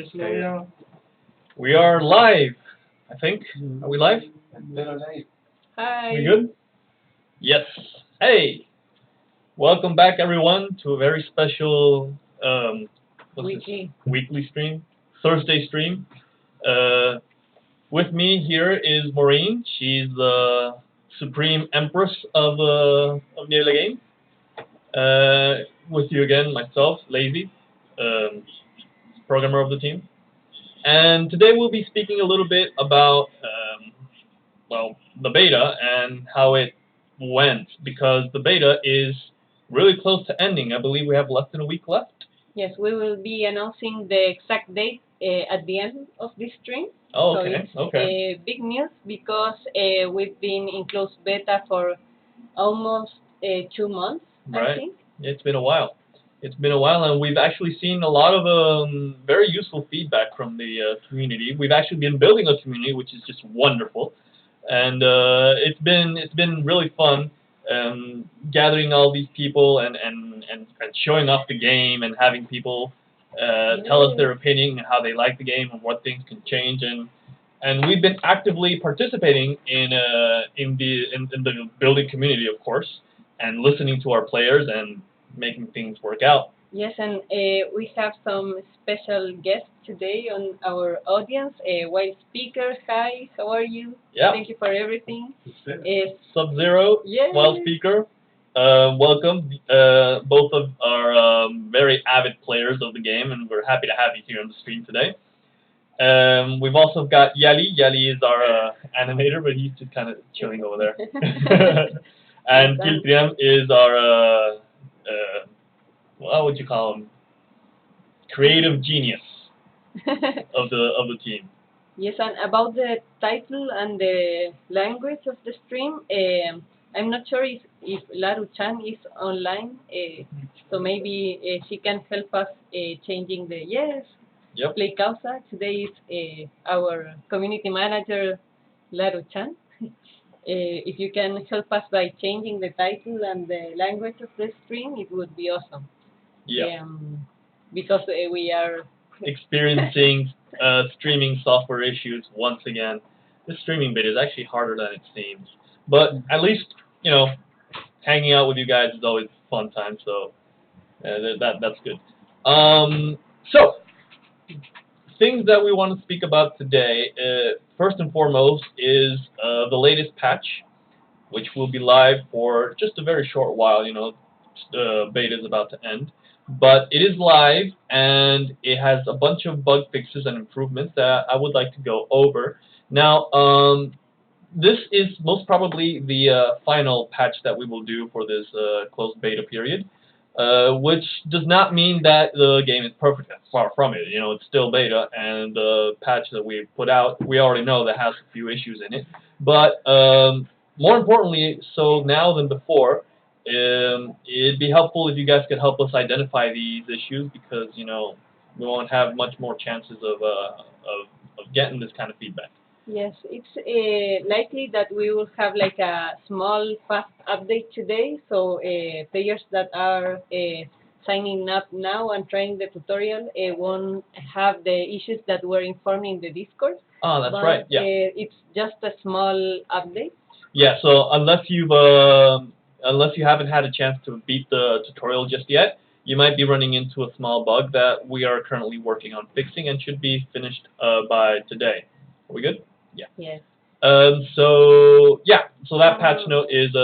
Okay. We are live, I think. Are we live? Hi. We good? Yes. Hey, welcome back everyone to a very special weekly stream, Thursday stream. Uh, with me here is Maureen. She's the supreme empress of Near the Game. With you again, myself, Lazy, um, programmer of the team. And today we'll be speaking a little bit about, the beta and how it went, because the beta is really close to ending. I believe we have less than a week left. Yes, we will be announcing the exact date at the end of this stream. Oh, So okay, it's okay. big news because we've been in closed beta for almost 2 months, I Right. think. It's been a while. It's been a while, and we've actually seen a lot of very useful feedback from the community. We've actually been building a community, which is just wonderful, and it's been really fun gathering all these people and showing off the game and having people tell us their opinion and how they like the game and what things can change, and we've been actively participating in the building community, of course, and listening to our players and making things work out. Yes, and we have some special guests today on our audience. Wild Speaker, hi, how are you? Yeah. Thank you for everything. SubZero, Yay. Wild Speaker, welcome. Both of are very avid players of the game, and we're happy to have you here on the stream today. We've also got Yali. Yali is our animator, but he's just kind of chilling over there. And Kiltriam is our, what would you call him? Creative genius of the team. Yes, and about the title and the language of the stream, I'm not sure if Laru-chan is online, so maybe she can help us changing the Yep. play Causa. Today is our community manager, Laru-chan. If you can help us by changing the title and the language of the stream, it would be awesome. Yeah. Because we are experiencing streaming software issues once again. This streaming bit is actually harder than it seems, but at least hanging out with you guys is always a fun time. So that's good. So things that we want to speak about today, first and foremost, is the latest patch, which will be live for just a very short while. The beta is about to end, but it is live and it has a bunch of bug fixes and improvements that I would like to go over. Now, this is most probably the final patch that we will do for this closed beta period, which does not mean that the game is perfect. Far from it. It's still beta, and the patch that we put out, we already know that has a few issues in it. But more importantly, so now than before, it'd be helpful if you guys could help us identify these issues, because we won't have much more chances of getting this kind of feedback. Yes, it's likely that we will have like a small fast update today, so players that are signing up now and trying the tutorial won't have the issues that were informed in the Discord. Oh, that's right. Yeah. It's just a small update. Yeah. So unless you haven't had a chance to beat the tutorial just yet, you might be running into a small bug that we are currently working on fixing and should be finished by today. Are we good? Yeah. Yes. So that patch note is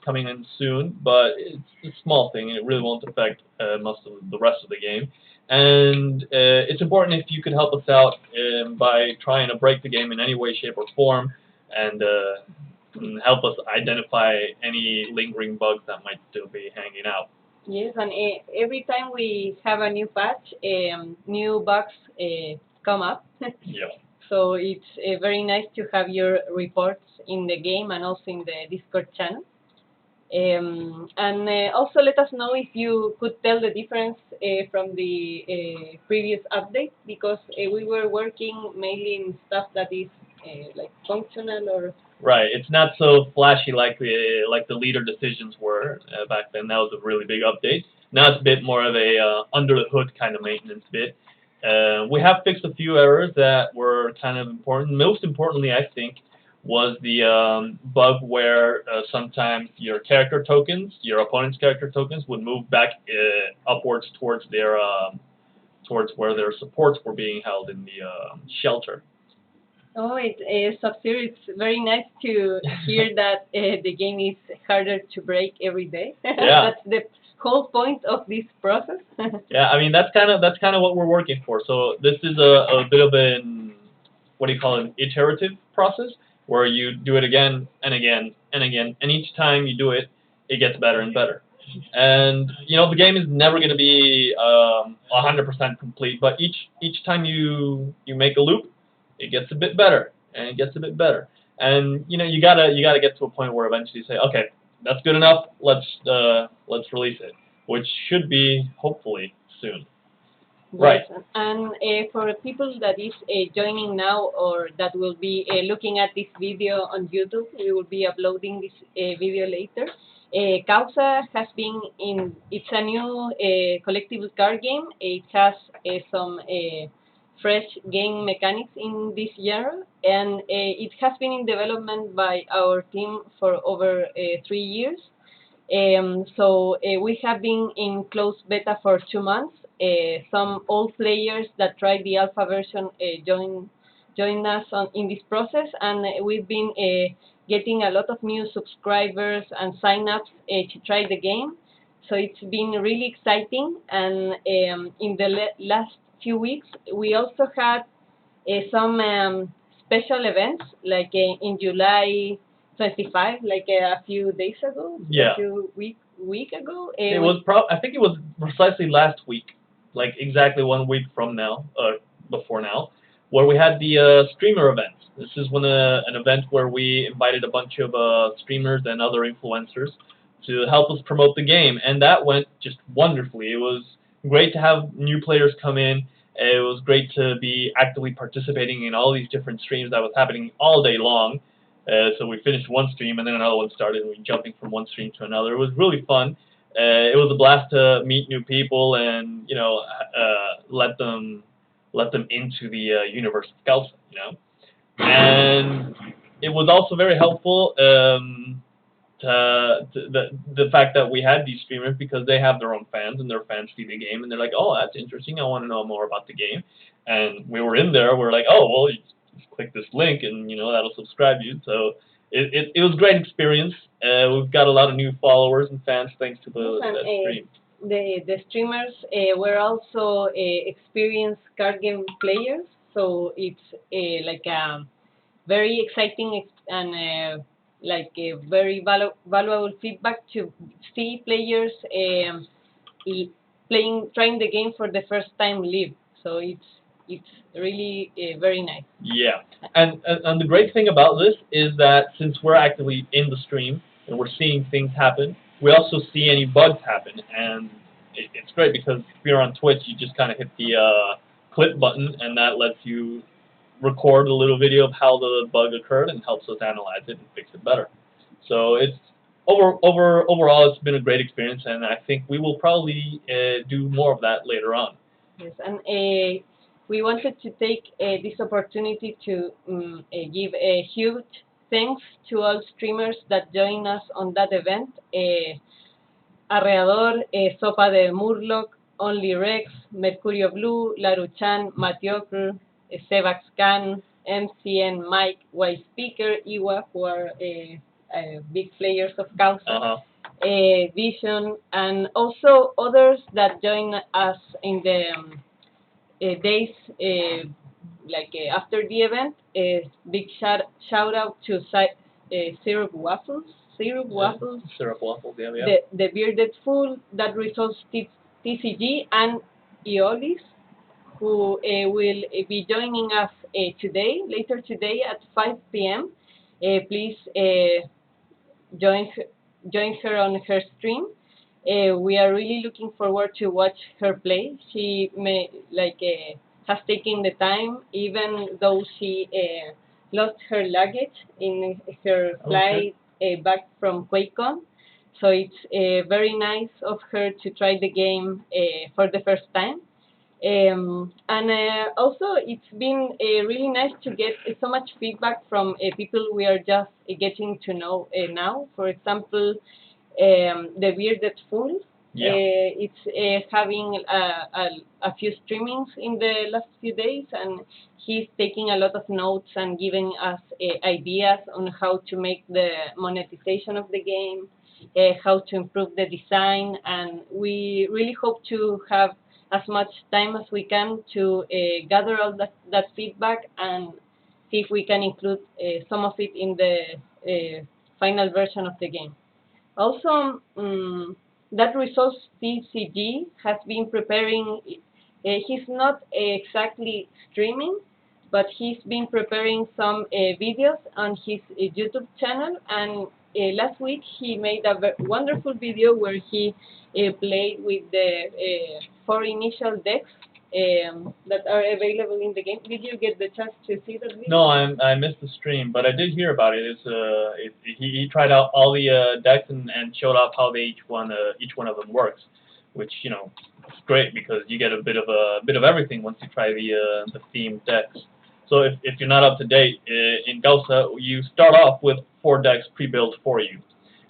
coming in soon, but it's a small thing. It really won't affect most of the rest of the game, and it's important if you could help us out by trying to break the game in any way, shape, or form, and help us identify any lingering bugs that might still be hanging out. Yes, and every time we have a new patch, new bugs come up. Yeah. So it's very nice to have your reports in the game and also in the Discord channel. And also let us know if you could tell the difference from the previous update, because we were working mainly in stuff that is like functional or... Right, it's not so flashy like the leader decisions were back then. That was a really big update. Now it's a bit more of a under the hood kind of maintenance bit. We have fixed a few errors that were kind of important. Most importantly, I think, was the bug where sometimes your character tokens, your opponent's character tokens, would move back upwards towards their towards where their supports were being held in the shelter. Oh, SubZero, it's very nice to hear that the game is harder to break every day. Yeah. That's the whole point of this process. Yeah, I mean that's kind of what we're working for. So this is a bit of an, what do you call it, an iterative process where you do it again and again and again, and each time you do it, it gets better and better. And you know the game is never going to be 100% complete, but each time you make a loop, it gets a bit better and it gets a bit better. And you know you gotta get to a point where eventually you say, okay, that's good enough. Let's release it, which should be hopefully soon. Right. Yes, and for people that is joining now or that will be looking at this video on YouTube, we will be uploading this video later. Causa has been it's a new collectible card game. It has some fresh game mechanics in this year, and it has been in development by our team for over 3 years. So we have been in closed beta for 2 months. Some old players that tried the alpha version join us in this process, and we've been getting a lot of new subscribers and sign-ups to try the game. So it's been really exciting, and in the last few weeks, we also had some special events, like in July 25, like a few days ago, Yeah. a few week ago. It was I think it was precisely last week, like exactly 1 week from now, before now, where we had the streamer event. This is when an event where we invited a bunch of streamers and other influencers to help us promote the game, and that went just wonderfully. It was great to have new players come in. It was great to be actively participating in all these different streams that was happening all day long. So we finished one stream and then another one started, and we jumping from one stream to another. It was really fun. It was a blast to meet new people and let them into the universe of Causa, you know. And it was also very helpful the fact that we had these streamers, because they have their own fans and their fans see the game and they're like, oh, that's interesting, I want to know more about the game. And we were in there, we're like, oh, well, you just click this link and that'll subscribe you. So it was a great experience. We've got a lot of new followers and fans thanks to that stream. The streamers were also experienced card game players, so it's like a very exciting and like a very valuable feedback to see players trying the game for the first time live. So it's really very nice. Yeah, and the great thing about this is that since we're actively in the stream and we're seeing things happen, we also see any bugs happen, and it's great because if you're on Twitch, you just kind of hit the clip button, and that lets you record a little video of how the bug occurred and helps us analyze it and fix it better. So it's overall, it's been a great experience, and I think we will probably do more of that later on. Yes, and we wanted to take this opportunity to give a huge thanks to all streamers that joined us on that event. Arreador, Sopa de Murloc, Only Rex, Mercurio Blue, Laruchan, Matiocre, Sebax Khan, MCN, Mike, White Speaker, Iwa, who are big players of Causa, Vision, and also others that join us in the days after the event. Big shout out to Syrup Waffles. Syrup Waffles, yeah. the Bearded Fool, that resolves TCG, and Eolis, who will be joining us later today at 5 p.m. Please join her on her stream. We are really looking forward to watch her play. She has taken the time, even though she lost her luggage in her flight back from QuakeCon. So it's very nice of her to try the game for the first time. Also, it's been really nice to get so much feedback from people we are just getting to know now. For example, the Bearded Fool. Yeah. It's having a few streamings in the last few days, and he's taking a lot of notes and giving us ideas on how to make the monetization of the game, how to improve the design, and we really hope to have as much time as we can to gather all that feedback and see if we can include some of it in the final version of the game. Also, that resource CCG has been preparing. He's not exactly streaming, but he's been preparing some videos on his YouTube channel. And last week he made a wonderful video where he played with the four initial decks that are available in the game. Did you get the chance to see that video? No, I missed the stream, but I did hear about it. He tried out all the decks and showed off how each one of them works, which is great because you get a bit of everything once you try the themed decks. So if you're not up to date in Causa, you start off with 4 decks pre-built for you,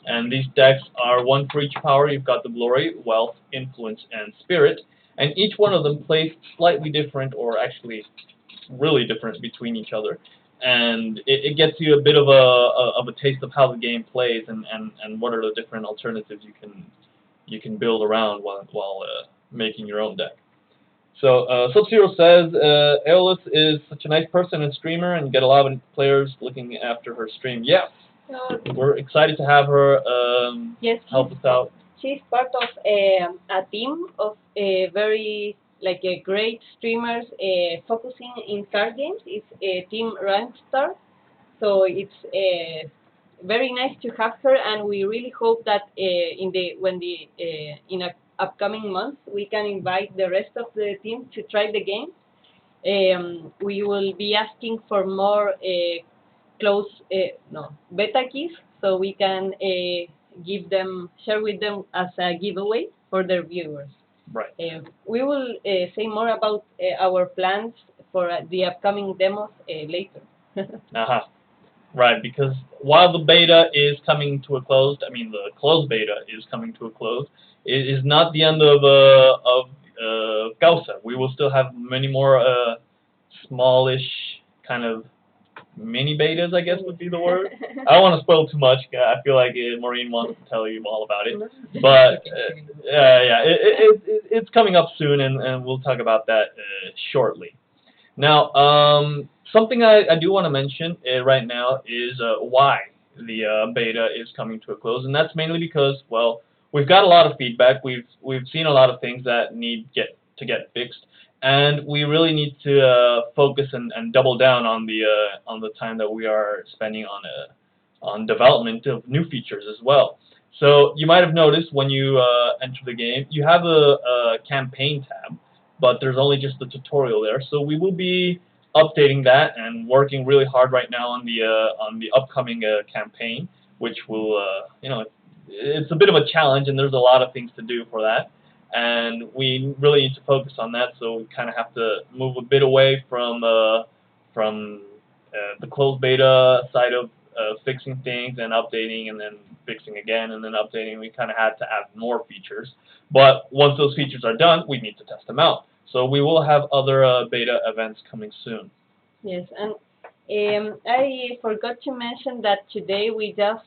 and these decks are one for each power. You've got the Glory, Wealth, Influence, and Spirit, and each one of them plays slightly different, or actually really different between each other, and it gets you a bit of a taste of how the game plays and what are the different alternatives you can build around while making your own deck. So SubZero says Aeolus is such a nice person and streamer, and get a lot of players looking after her stream. Yeah, we're excited to have her yes, help us out. She's part of a team of very great streamers focusing in card games. It's Team Rankstar, so it's very nice to have her, and we really hope that in upcoming months we can invite the rest of the team to try the game. We will be asking for more beta keys, so we can share with them as a giveaway for their viewers. Right. We will say more about our plans for the upcoming demos later. Right, because while the beta is coming to a close, I mean the closed beta is coming to a close, it is not the end of Causa. We will still have many more smallish kind of mini betas, I guess would be the word. I don't want to spoil too much. I feel like Maureen wants to tell you all about it, but it's coming up soon, and we'll talk about that shortly. Now, something I do want to mention right now is why the beta is coming to a close, and that's mainly because, well, we've got a lot of feedback. We've seen a lot of things that need to get fixed, and we really need to focus and double down on the time that we are spending on development of new features as well. So you might have noticed when you enter the game, you have a campaign tab, but there's only just the tutorial there. So we will be updating that and working really hard right now on the upcoming campaign, which will it's a bit of a challenge, and there's a lot of things to do for that, and we really need to focus on that. So we kind of have to move a bit away from the closed beta side of fixing things and updating and then fixing again and then updating. We kind of had to add more features, but once those features are done, we need to test them out. So we will have other beta events coming soon. Yes, and I forgot to mention that today we just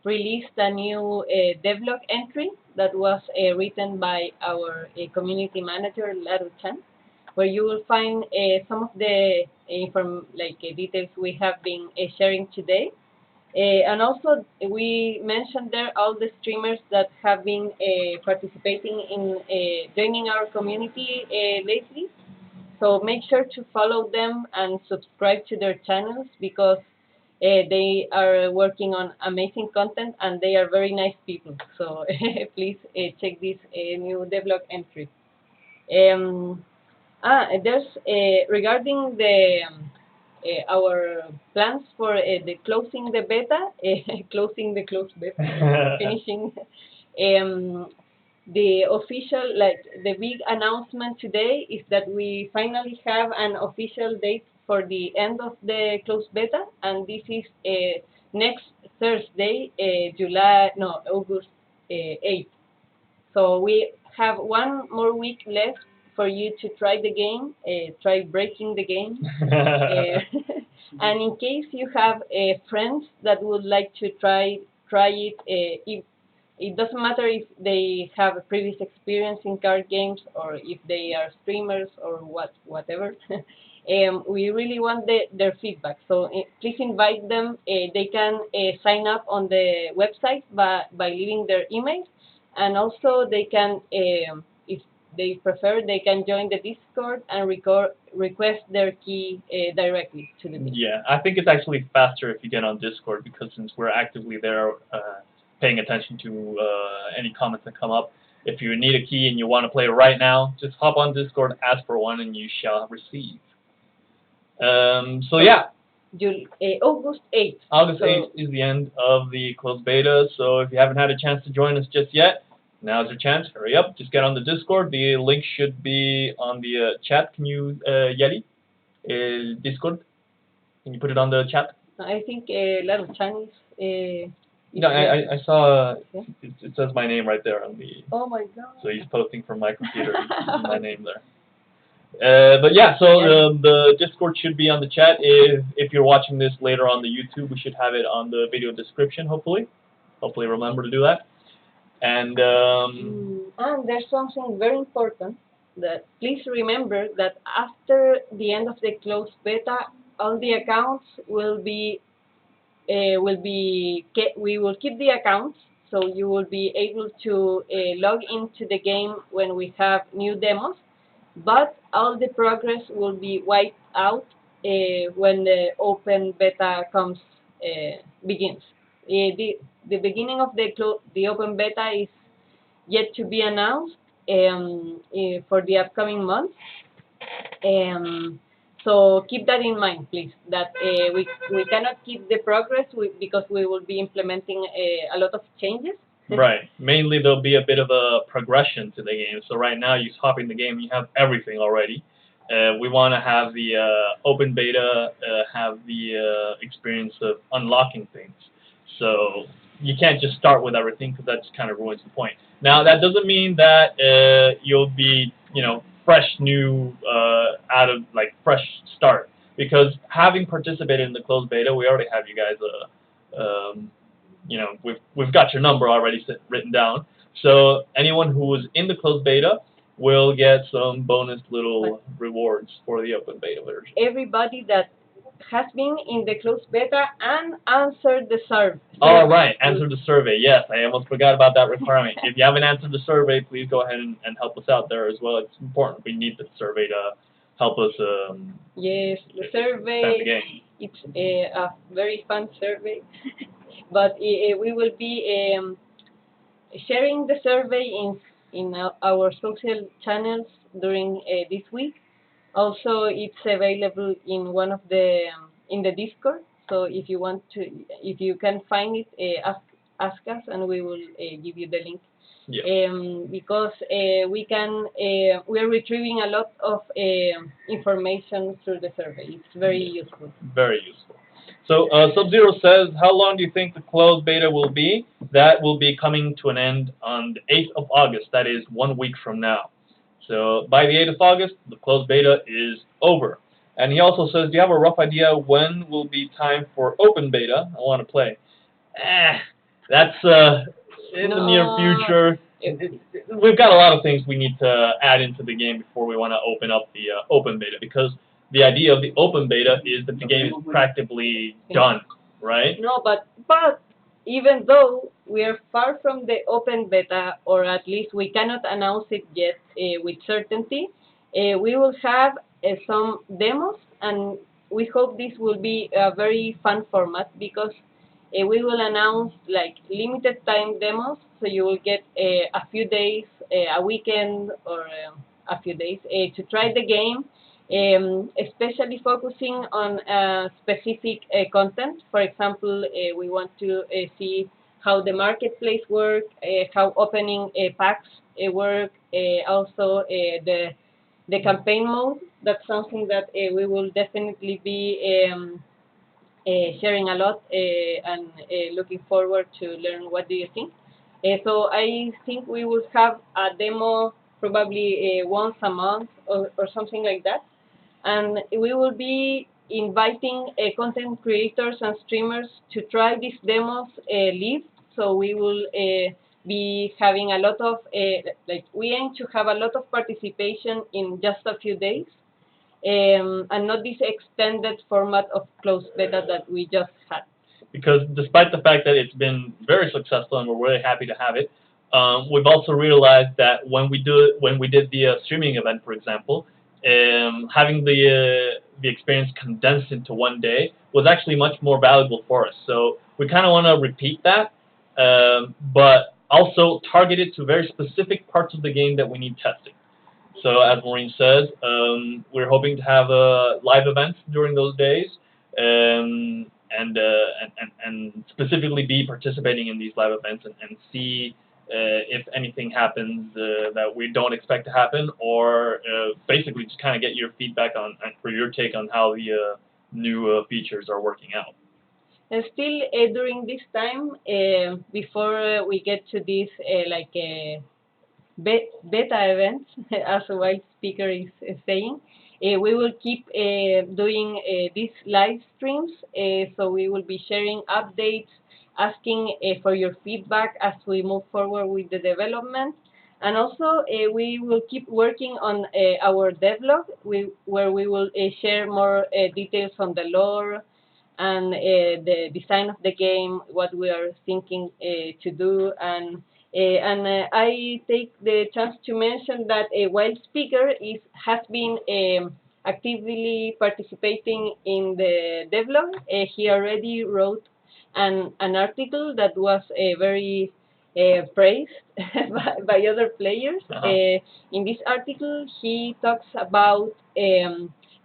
released a new devlog entry that was written by our community manager, Laru Chan, where you will find some of the details we have been sharing today. And also, we mentioned there all the streamers that have been participating in joining our community lately. So make sure to follow them and subscribe to their channels because they are working on amazing content and they are very nice people. So please check this new devlog entry. There's regarding the our plans for the closing the beta, closing the closed beta, finishing. the official, like the big announcement today is that we finally have an official date for the end of the closed beta, and this is next Thursday, August 8th. So we have one more week left for you to try the game, try breaking the game. And in case you have friends that would like to try it, if it doesn't matter if they have a previous experience in card games or if they are streamers or whatever. We really want their feedback. So please invite them. They can sign up on the website by leaving their email, and also they can, if they prefer, they can join the Discord and request their key directly to the Discord. Yeah, I think it's actually faster if you get on Discord because since we're actively there paying attention to any comments that come up, if you need a key and you want to play right now, just hop on Discord, ask for one, and you shall receive. So yeah. August 8th. August 8th is the end of the closed beta, so if you haven't had a chance to join us just yet, now's your chance. Hurry up, just get on the Discord. The link should be on the chat. Can you, Yali, Discord? Can you put it on the chat? I think Laro Chinese. No, I saw it says my name right there on the. Oh my god! So he's posting from my computer. My name there. But yeah, so the Discord should be on the chat. If you're watching this later on the YouTube, we should have it on the video description. Hopefully remember to do that. And there's something very important that please remember that after the end of the closed beta, all the accounts we will keep the accounts, so you will be able to log into the game when we have new demos, but all the progress will be wiped out when the open beta begins. The beginning of the open beta is yet to be announced for the upcoming month. So keep that in mind, please, that we cannot keep the progress because we will be implementing a lot of changes. Right. Mainly there'll be a bit of a progression to the game. So right now you hop in the game, you have everything already. We want to have the open beta have the experience of unlocking things. So you can't just start with everything because that just kind of ruins the point. Now that doesn't mean that you'll be, fresh new fresh start, because having participated in the closed beta, we already have you guys we've got your number already written down. So anyone who was in the closed beta will get some bonus little rewards for the open beta version. Everybody that has been in the closed beta and answered the survey. All right, answer the survey. Yes, I almost forgot about that requirement. If you haven't answered the survey, please go ahead and help us out there as well. It's important. We need the survey to help us. Yes, the survey. The game. It's a very fun survey, but we will be sharing the survey in our social channels during this week. Also, it's available in one of in the Discord. So if you can find it, ask us, and we will give you the link. Yeah. Because we are retrieving a lot of information through the survey. It's very useful. Very useful. So SubZero says, how long do you think the closed beta will be? That will be coming to an end on the 8th of August. That is 1 week from now. So by the 8th of August, the closed beta is over. And he also says, do you have a rough idea when will be time for open beta? I want to play. That's in the near future. We've got a lot of things we need to add into the game before we want to open up the open beta, because the idea of the open beta is that the game is practically done, right? No, but even though we are far from the open beta, or at least we cannot announce it yet with certainty, we will have some demos, and we hope this will be a very fun format, because we will announce like limited time demos, so you will get a few days, a weekend, or a few days to try the game, especially focusing on specific content. For example, we want to see how the marketplace work, how opening packs work, also the campaign mode. That's something that we will definitely be sharing a lot and looking forward to learn what do you think. So I think we will have a demo probably once a month or something like that, and we will be inviting content creators and streamers to try these demos live. So we will be having a lot of like we aim to have a lot of participation in just a few days, and not this extended format of closed beta that we just had. Because despite the fact that it's been very successful and we're really happy to have it, we've also realized that when we did the streaming event, for example, having the experience condensed into one day was actually much more valuable for us. So we kind of want to repeat that, but also target it to very specific parts of the game that we need testing. So as Maureen says, we're hoping to have live events during those days, and specifically be participating in these live events and see if anything happens that we don't expect to happen, or basically just kind of get your feedback on for your take on how the new features are working out. And still, during this time, before we get to this beta event, as a white speaker is saying, we will keep doing these live streams. So we will be sharing updates, asking for your feedback as we move forward with the development. And also, we will keep working on our devlog, where we will share more details on the lore and the design of the game, what we are thinking to do, and I take the chance to mention that Wild Speaker has been actively participating in the devlog. He already wrote an article that was very praised by other players. In this article, he talks about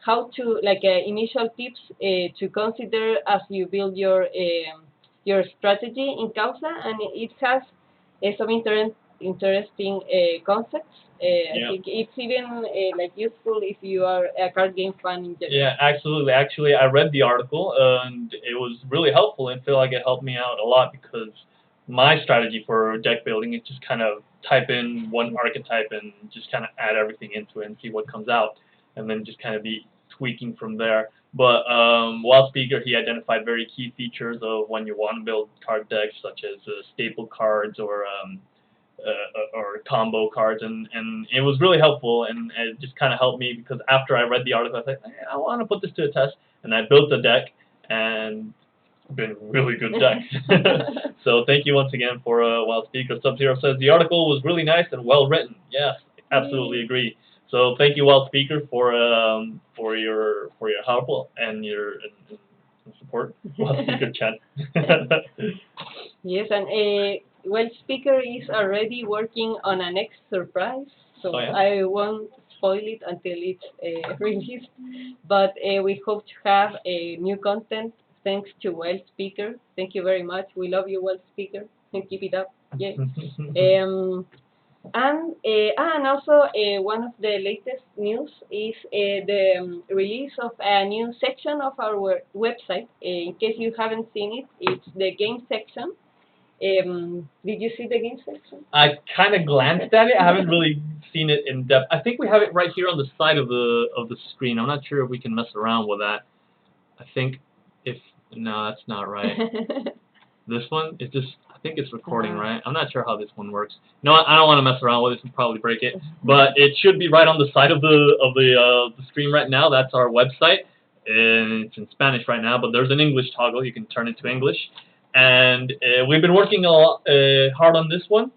how to initial tips to consider as you build your strategy in Causa, and it has some interesting concepts. I think it's even useful if you are a card game fan in general. Yeah, absolutely. Actually, I read the article and it was really helpful, and I feel like it helped me out a lot because my strategy for deck building is just kind of type in one archetype and just kind of add everything into it and see what comes out, and then just kind of be tweaking from there. But Wild Speaker, he identified very key features of when you want to build card decks, such as staple cards or combo cards, and it was really helpful, and it just kind of helped me because after I read the article, I was like, hey, I want to put this to a test, and I built the deck, and it's been a really good deck. So thank you once again for Wild Speaker. SubZero says the article was really nice and well written. Yes, absolutely agree. So thank you, Wild Speaker, for your help and your support. Wild Speaker chat. Yes, and Wild Speaker is already working on a next surprise, so I won't spoil it until it's released. But we hope to have new content thanks to Wild Speaker. Thank you very much. We love you, Wild Speaker, and keep it up. Yeah. And also one of the latest news is the release of a new section of our website. In case you haven't seen it, it's the game section. Did you see the game section? I kind of glanced at it. I haven't really seen it in depth. I think we have it right here on the side of the screen. I'm not sure if we can mess around with that. I think no, that's not right. This one is just. I think it's recording, right? I'm not sure how this one works. No, I don't want to mess around with this and probably break it. But it should be right on the side of the screen right now. That's our website, and it's in Spanish right now. But there's an English toggle. You can turn it to English. And we've been working a lot, hard on this one.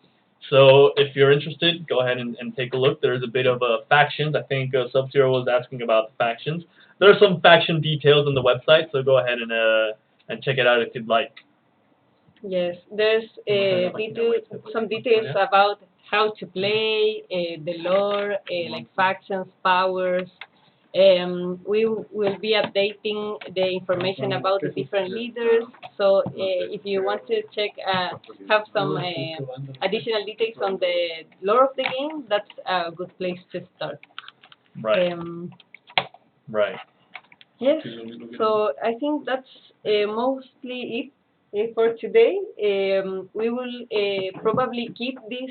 So if you're interested, go ahead and take a look. There's a bit of factions. I think SubZero was asking about the factions. There are some faction details on the website, so go ahead and check it out if you'd like. Yes, there's some details about how to play, the lore, like factions, powers, We will be updating the information about the different leaders. So if you want to check, have some additional details on the lore of the game, that's a good place to start. Right. Right. Yes. So I think that's mostly it for today. We will probably keep this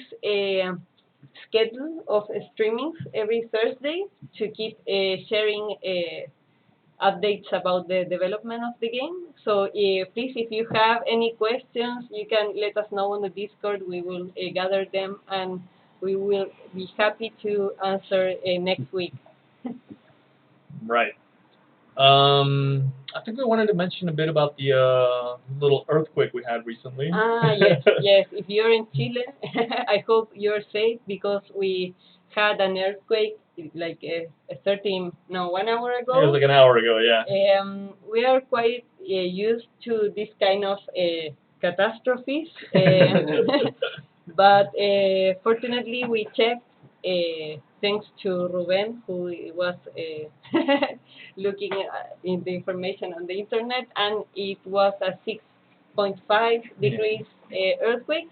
schedule of streamings every Thursday to keep sharing updates about the development of the game. So please, if you have any questions, you can let us know on the Discord. We will gather them and we will be happy to answer next week. Right. I think we wanted to mention a bit about the little earthquake we had recently. Yes, yes. If you're in Chile, I hope you're safe because we had an earthquake like 1 hour ago. It was like an hour ago, yeah. We are quite used to this kind of catastrophes, but fortunately we checked. Thanks to Ruben, who was looking in the information on the internet, and it was a 6.5 degrees earthquake.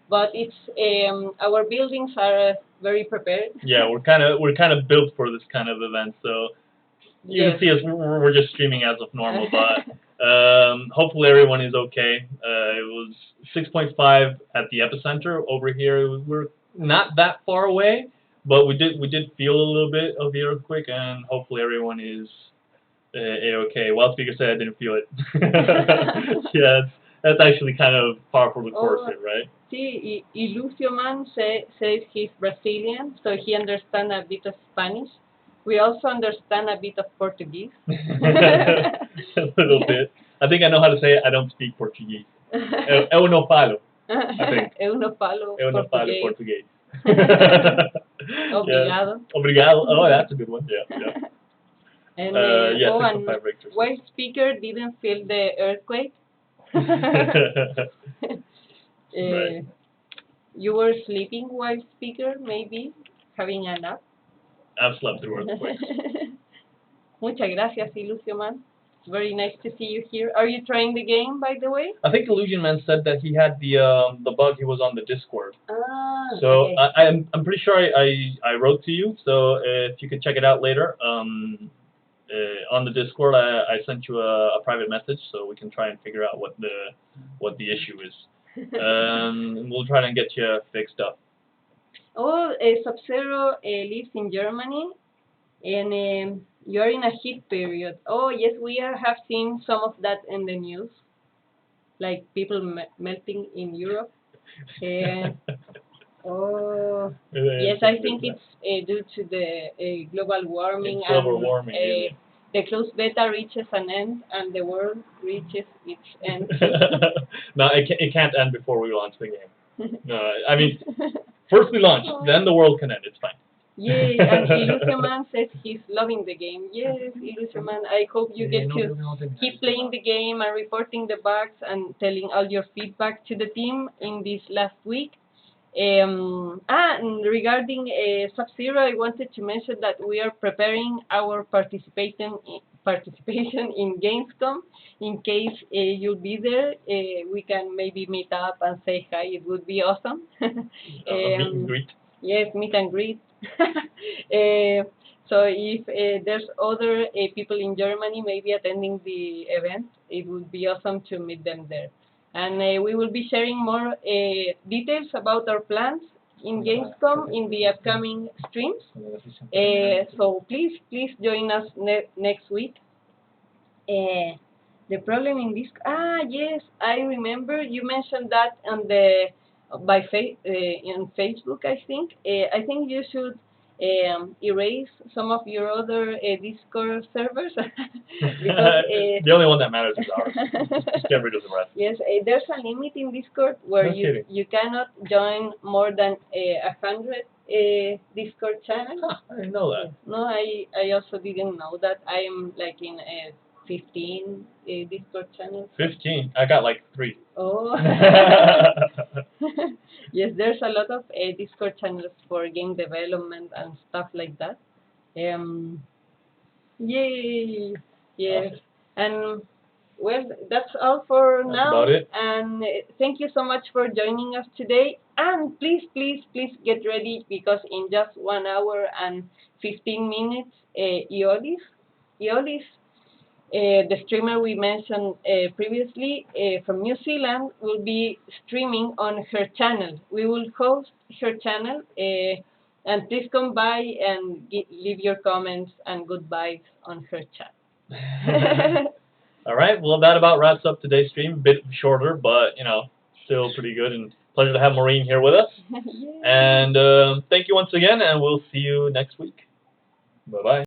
But it's our buildings are very prepared. Yeah, we're kind of built for this kind of event, so you can see us. We're just streaming as of normal, but hopefully everyone is okay. It was 6.5 at the epicenter over here. We're not that far away, but we did feel a little bit of the earthquake, and hopefully everyone is okay. Wildspeaker said I didn't feel it. Yeah, that's actually kind of par for the course here, right? Sí, y Lucio Man says he's Brazilian, so he understands a bit of Spanish. We also understand a bit of Portuguese. A little bit. I think I know how to say it. I don't speak Portuguese. Eu não falo, I think. Eu não falo português. Obrigado. Yeah. Obrigado. Oh, that's a good one. Yeah. And, yeah, and Wildspeaker didn't feel the earthquake. Right. You were sleeping, Wildspeaker, maybe having a nap. I've slept through earthquakes. Muchas gracias, Illusion Man. It's very nice to see you here. Are you trying the game, by the way? I think Illusion Man said that he had the bug. He was on the Discord. So okay. I'm pretty sure I wrote to you. So if you could check it out later. On the Discord, I sent you a private message so we can try and figure out what the issue is. And we'll try and get you fixed up. Oh, SubZero lives in Germany, and you're in a heat period. Oh, yes, we have seen some of that in the news, like people melting in Europe. Oh, yes, I think it's due to the global warming. Global warming. The closed beta reaches an end, and the world reaches its end. No, it can't end before we launch the game. No, I mean, first we launch, then the world can end. It's fine. Yay, and Illusion Man says he's loving the game. Yes, Illusion Man, I hope you get to keep playing the game and reporting the bugs and telling all your feedback to the team in this last week. And regarding SubZero, I wanted to mention that we are preparing our participation in Gamescom. In case you'll be there, we can maybe meet up and say hi. It would be awesome. Meet and greet. Yes, meet and greet. So if there's other people in Germany maybe attending the event, it would be awesome to meet them there. And we will be sharing more details about our plans in Gamescom in the upcoming streams. So please join us next week. The problem in this, yes, I remember you mentioned that on in Facebook. I think you should erase some of your other Discord servers. Because, the only one that matters is ours. Just get rid of the rest. Yes, there's a limit in Discord where you cannot join more than 100 Discord channels. I didn't know that. No, I also didn't know that. I am like in 15 Discord channels. 15? I got like 3. Oh. Yes, there's a lot of Discord channels for game development and stuff like that. Yay! Yes. Awesome. And well, that's all for That's now. about it. And thank you so much for joining us today. And please, please, please get ready because in just 1 hour and 15 minutes, Iolis, the streamer we mentioned previously from New Zealand, will be streaming on her channel. We will host her channel, and please come by and leave your comments and goodbyes on her chat. All right. Well, that about wraps up today's stream. A bit shorter, but still pretty good. And pleasure to have Maureen here with us. Yay. And thank you once again. And we'll see you next week. Bye bye.